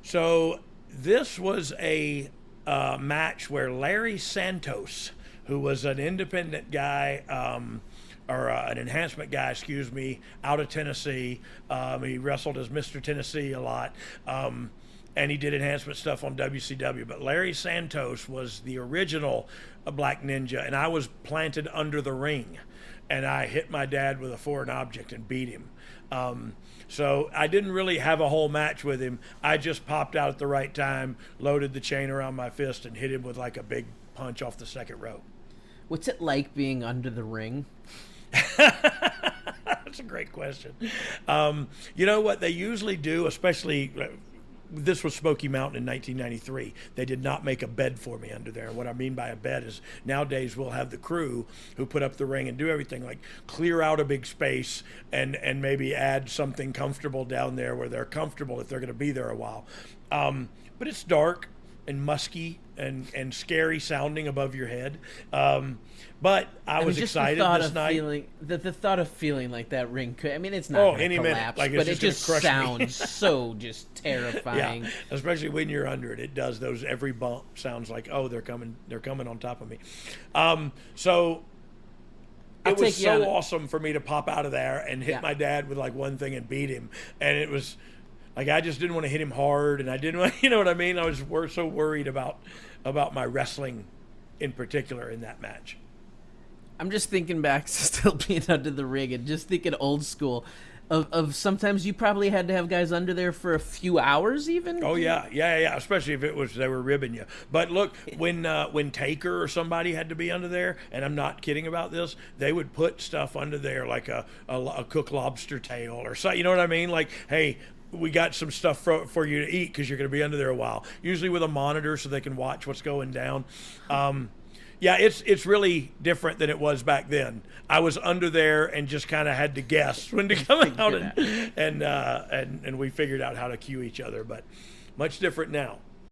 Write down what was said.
So this was a match where Larry Santos, who was an independent guy, or an enhancement guy, excuse me, out of Tennessee. He wrestled as Mr. Tennessee a lot. And he did enhancement stuff on WCW. But Larry Santos was the original Black Ninja, and I was planted under the ring. And I hit my dad with a foreign object and beat him. So I didn't really have a whole match with him. I just popped out at the right time, loaded the chain around my fist, and hit him with like a big punch off the second rope. What's it like being under the ring? That's a great question. You know what they usually do, especially this was Smoky Mountain in 1993. They did not make a bed for me under there. What I mean by a bed is nowadays we'll have the crew who put up the ring and do everything like clear out a big space and maybe add something comfortable down there where they're comfortable if they're going to be there a while. But it's dark and musky and scary sounding above your head. But I was excited this night. The thought of feeling like that ring could, it's not going to collapse, like but it just sounds so just terrifying. Yeah, especially when you're under it. It does those, every bump sounds like, oh, they're coming on top of me. So it was so awesome for me to pop out of there and hit my dad with like one thing and beat him. And it was like, I just didn't want to hit him hard, and I didn't want, you know what I mean? I was so worried about my wrestling in particular in that match. I'm just thinking back to still being under the ring and just thinking old school of sometimes you probably had to have guys under there for a few hours even. Oh yeah. Especially if they were ribbing you. But look, when Taker or somebody had to be under there, and I'm not kidding about this, they would put stuff under there like a cooked lobster tail or something. You know what I mean? Like, hey, we got some stuff for you to eat because you're going to be under there a while. Usually with a monitor so they can watch what's going down. Yeah, it's really different than it was back then. I was under there and just kind of had to guess when to come out, and we figured out how to cue each other. But much different now.